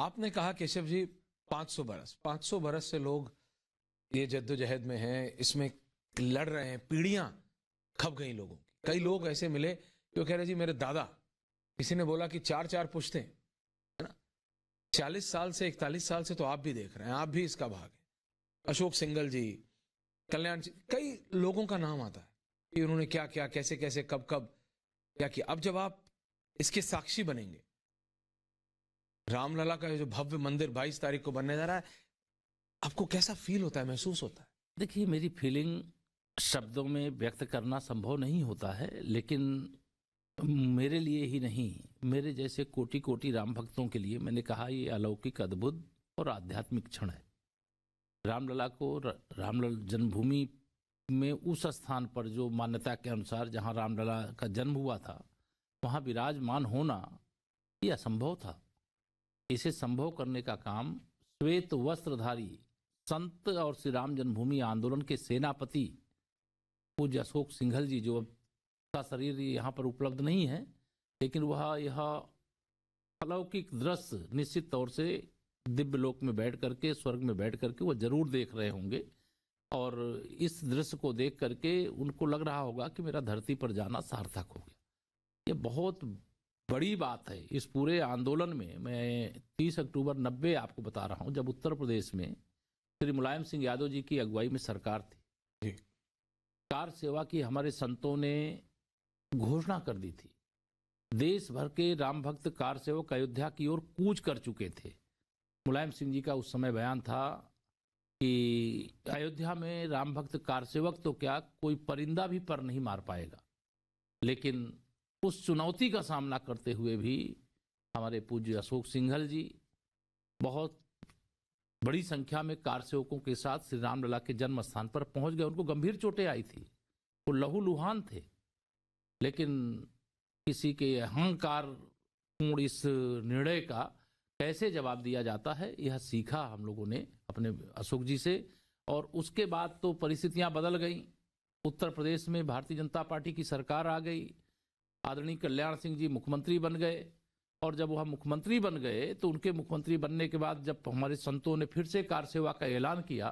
आपने कहा केशव जी 500 बरस से लोग ये जद्दोजहद में हैं, इसमें लड़ रहे हैं, पीढ़ियां खप गई लोगों की। कई लोग ऐसे मिले जो कह रहे जी मेरे दादा, किसी ने बोला कि चार पुश्तें, है ना, 40 साल से 41 साल से तो आप भी देख रहे हैं, आप भी इसका भाग हैं। अशोक सिंघल जी, कल्याण जी, कई लोगों का नाम आता है कि उन्होंने क्या क्या, कैसे कैसे, कब कब क्या किया। अब जब आप इसके साक्षी बनेंगे, रामलला का जो भव्य मंदिर 22 तारीख को बनने जा रहा है, आपको कैसा फील होता है, महसूस होता है? देखिए, मेरी फीलिंग शब्दों में व्यक्त करना संभव नहीं होता है, लेकिन मेरे लिए ही नहीं, मेरे जैसे कोटि कोटि राम भक्तों के लिए मैंने कहा ये अलौकिक, अद्भुत और आध्यात्मिक क्षण है। रामलला को रामलला जन्मभूमि में उस स्थान पर जो मान्यता के अनुसार जहां रामलला का जन्म हुआ था वहां विराजमान होना ये असंभव था। इसे संभव करने का काम श्वेत वस्त्रधारी संत और श्री राम जन्मभूमि आंदोलन के सेनापति पूज्य अशोक सिंघल जी, जो का शरीर यहाँ पर उपलब्ध नहीं है, लेकिन वह यह अलौकिक दृश्य निश्चित तौर से दिव्य लोक में बैठ करके, स्वर्ग में बैठ करके वो जरूर देख रहे होंगे। और इस दृश्य को देख करके उनको लग रहा होगा कि मेरा धरती पर जाना सार्थक हो गया। ये बहुत बड़ी बात है इस पूरे आंदोलन में। मैं 30 अक्टूबर 90 आपको बता रहा हूँ, जब उत्तर प्रदेश में श्री मुलायम सिंह यादव जी की अगुवाई में सरकार थी, कार सेवा की हमारे संतों ने घोषणा कर दी थी। देश भर के राम भक्त कार सेवक अयोध्या की ओर कूच कर चुके थे। मुलायम सिंह जी का उस समय बयान था कि अयोध्या में राम भक्त कार सेवक तो क्या, कोई परिंदा भी पर नहीं मार पाएगा। लेकिन उस चुनौती का सामना करते हुए भी हमारे पूज्य अशोक सिंघल जी बहुत बड़ी संख्या में कार सेवकों के साथ श्री रामलला के जन्म स्थान पर पहुंच गए। उनको गंभीर चोटें आई थी, वो लहूलुहान थे, लेकिन किसी के अहंकार पूर्ण इस निर्णय का कैसे जवाब दिया जाता है, यह सीखा हम लोगों ने अपने अशोक जी से। और उसके बाद तो परिस्थितियां बदल गई। उत्तर प्रदेश में भारतीय जनता पार्टी की सरकार आ गई, आदरणीय कल्याण सिंह जी मुख्यमंत्री बन गए। और जब वह मुख्यमंत्री बन गए तो उनके मुख्यमंत्री बनने के बाद जब हमारे संतों ने फिर से कार सेवा का ऐलान किया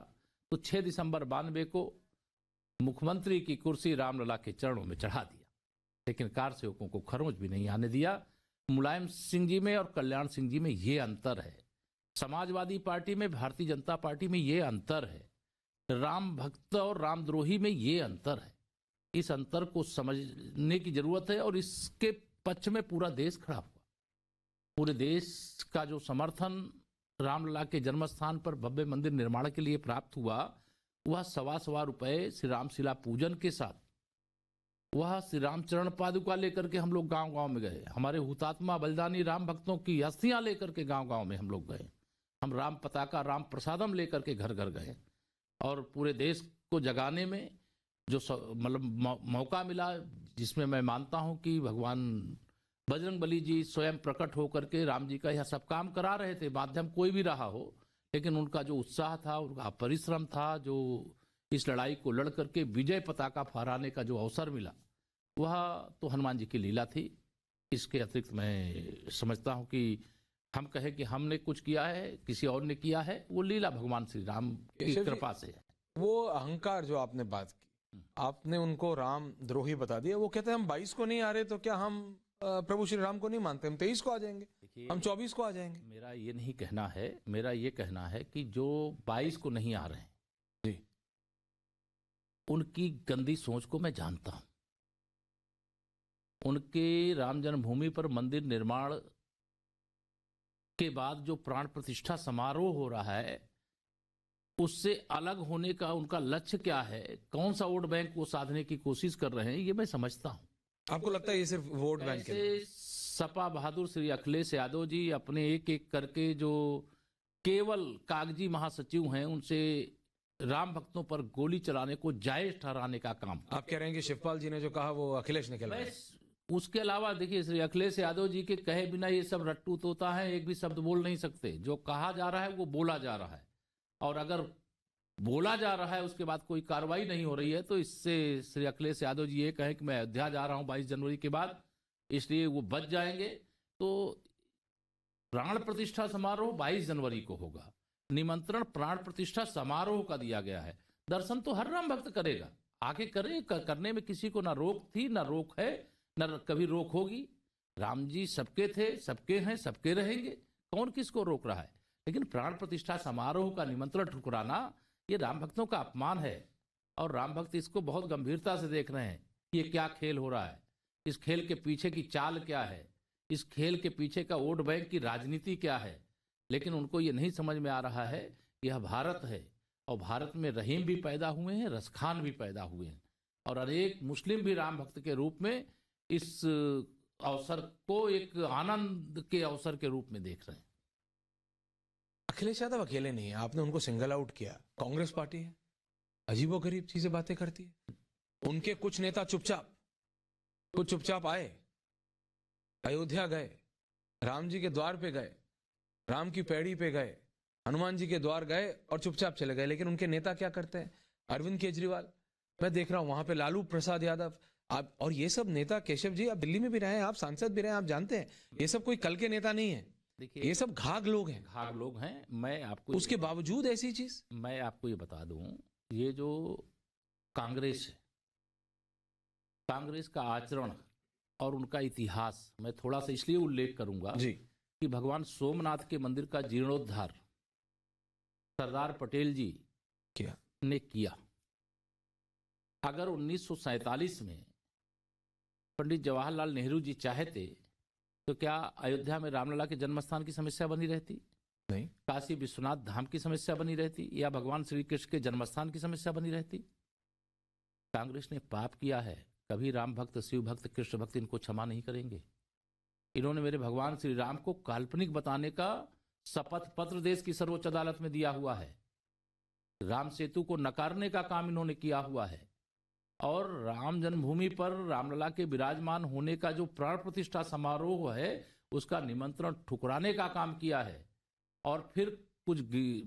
तो 6 दिसंबर 92 को मुख्यमंत्री की कुर्सी रामलला के चरणों में चढ़ा दिया। लेकिन कार सेवकों को खरोंच भी नहीं आने दिया। मुलायम सिंह जी में और कल्याण सिंह जी में ये अंतर है, समाजवादी पार्टी में, भारतीय जनता पार्टी में ये अंतर है, राम भक्त और रामद्रोही में ये अंतर है। इस अंतर को समझने की जरूरत है और इसके पक्ष में पूरा देश खड़ा हुआ। पूरे देश का जो समर्थन रामलला के जन्मस्थान पर भव्य मंदिर निर्माण के लिए प्राप्त हुआ, वह सवा रुपए श्री रामशिला पूजन के साथ, वह श्री रामचरण पादुका लेकर के हम लोग गांव गांव में गए। हमारे हुतात्मा बलिदानी राम भक्तों की अस्थियां लेकर के गांव गांव में हम लोग गए। हम राम पताका, राम प्रसादम लेकर के घर घर गए। और पूरे देश को जगाने में जो मतलब मौका मिला, जिसमें मैं मानता हूं कि भगवान बजरंगबली जी स्वयं प्रकट होकर के राम जी का यह सब काम करा रहे थे, माध्यम कोई भी रहा हो, लेकिन उनका जो उत्साह था, उनका परिश्रम था, जो इस लड़ाई को लड़ करके विजय पताका फहराने का जो अवसर मिला, वह तो हनुमान जी की लीला थी। इसके अतिरिक्त मैं समझता हूं कि हम कहें कि हमने कुछ किया है, किसी और ने किया है, वो लीला भगवान श्री राम की कृपा से है। वो अहंकार जो आपने बात की, आपने उनको राम द्रोही बता दिया। वो कहते हैं हम 22 को नहीं आ रहे तो क्या हम प्रभु श्री राम को नहीं मानते, हम 23 को आ जाएंगे, हम 24 को आ जाएंगे। मेरा ये नहीं कहना है, मेरा ये कहना है कि जो 22 को नहीं आ रहे हैं जी, उनकी गंदी सोच को मैं जानता हूं। उनके राम जन्मभूमि पर मंदिर निर्माण के बाद जो प्राण प्रतिष्ठा समारोह हो रहा है, उससे अलग होने का उनका लक्ष्य क्या है, कौन सा वोट बैंक वो साधने की कोशिश कर रहे हैं, ये मैं समझता हूं। आपको लगता है ये सिर्फ वोट बैंक के लिए? सपा बहादुर श्री अखिलेश यादव जी अपने एक एक करके जो केवल कागजी महासचिव हैं, उनसे राम भक्तों पर गोली चलाने को जायज ठहराने का काम। आप कह रहे हैं कि शिवपाल जी ने जो कहा वो अखिलेश ने कहलाया? उसके अलावा देखिए, श्री अखिलेश यादव जी के कहे बिना ये सब रट्टू तोता है, एक भी शब्द बोल नहीं सकते। जो कहा जा रहा है वो बोला जा रहा है, और अगर बोला जा रहा है उसके बाद कोई कार्रवाई नहीं हो रही है, तो इससे श्री अखिलेश यादव जी ये कहें कि मैं अयोध्या जा रहा हूं 22 जनवरी के बाद, इसलिए वो बच जाएंगे। तो प्राण प्रतिष्ठा समारोह 22 जनवरी को होगा। निमंत्रण प्राण प्रतिष्ठा समारोह का दिया गया है। दर्शन तो हर राम भक्त करेगा, आगे करे, करने में किसी को ना रोक थी, ना रोक है, ना कभी रोक होगी। राम जी सबके थे, सबके हैं, सबके रहेंगे, कौन किसको रोक रहा है। लेकिन प्राण प्रतिष्ठा समारोह का निमंत्रण ठुकराना ये राम भक्तों का अपमान है, और राम भक्त इसको बहुत गंभीरता से देख रहे हैं कि ये क्या खेल हो रहा है, इस खेल के पीछे की चाल क्या है, इस खेल के पीछे का वोट बैंक की राजनीति क्या है। लेकिन उनको ये नहीं समझ में आ रहा है कि यह भारत है, और भारत में रहीम भी पैदा हुए हैं, रसखान भी पैदा हुए हैं, और अनेक मुस्लिम भी राम भक्त के रूप में इस अवसर को एक आनंद के अवसर के रूप में देख रहे हैं। अखिलेश यादव अकेले नहीं है, आपने उनको सिंगल आउट किया। कांग्रेस पार्टी है, अजीबोगरीब चीजें बातें करती है। उनके कुछ नेता चुपचाप आए, अयोध्या गए, राम जी के द्वार पे गए, राम की पैड़ी पे गए, हनुमान जी के द्वार गए और चुपचाप चले गए। लेकिन उनके नेता क्या करते हैं? अरविंद केजरीवाल, मैं देख रहा हूं वहां पे लालू प्रसाद यादव, आप और ये सब नेता, केशव जी आप दिल्ली में भी रहे हैं, आप सांसद भी रहे हैं, आप जानते हैं ये सब कोई कल के नेता नहीं है। देखिए, ये सब घाघ लोग हैं, घाघ लोग हैं। मैं आपको उसके बावजूद ऐसी चीज, मैं आपको ये बता दूं, ये जो कांग्रेस है, कांग्रेस का आचरण और उनका इतिहास मैं थोड़ा सा इसलिए उल्लेख करूंगा जी, कि भगवान सोमनाथ के मंदिर का जीर्णोद्धार सरदार पटेल जी किया ने किया। अगर 1947 में पंडित जवाहरलाल नेहरू जी चाहते तो क्या अयोध्या में रामलला के जन्मस्थान की समस्या बनी रहती? नहीं। काशी विश्वनाथ धाम की समस्या बनी रहती, या भगवान श्री कृष्ण के जन्मस्थान की समस्या बनी रहती? कांग्रेस ने पाप किया है, कभी राम भक्त, शिव भक्त, कृष्ण भक्त इनको क्षमा नहीं करेंगे। इन्होंने मेरे भगवान श्री राम को काल्पनिक बताने का शपथ पत्र देश की सर्वोच्च अदालत में दिया हुआ है। राम सेतु को नकारने का काम इन्होंने किया हुआ है, और राम जन्मभूमि पर रामलला के विराजमान होने का जो प्राण प्रतिष्ठा समारोह है उसका निमंत्रण ठुकराने का काम किया है, और फिर कुछ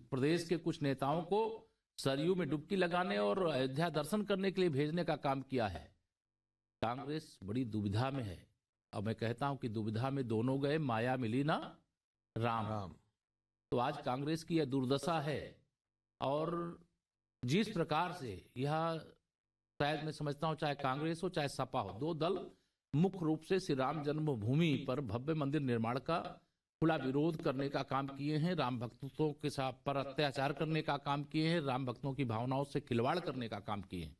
प्रदेश के कुछ नेताओं को सरयू में डुबकी लगाने और अयोध्या दर्शन करने के लिए भेजने का काम किया है। कांग्रेस बड़ी दुविधा में है, और मैं कहता हूं कि दुविधा में दोनों गए, माया मिली ना राम। तो आज कांग्रेस की यह दुर्दशा है, और जिस प्रकार से यह, शायद मैं समझता हूं चाहे कांग्रेस हो चाहे सपा हो, दो दल मुख्य रूप से श्री राम जन्मभूमि पर भव्य मंदिर निर्माण का खुला विरोध करने का काम किए हैं, राम भक्तों के साथ पर अत्याचार करने का काम किए हैं, राम भक्तों की भावनाओं से खिलवाड़ करने का काम किए हैं।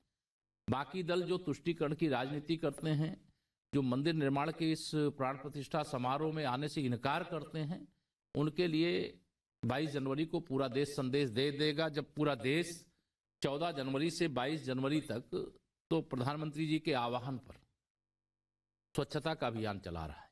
बाकी दल जो तुष्टीकरण की राजनीति करते हैं, जो मंदिर निर्माण के इस प्राण प्रतिष्ठा समारोह में आने से इनकार करते हैं, उनके लिए 22 जनवरी को पूरा देश संदेश दे देगा। जब पूरा देश 14 जनवरी से 22 जनवरी तक तो प्रधानमंत्री जी के आह्वान पर स्वच्छता का अभियान चला रहा है।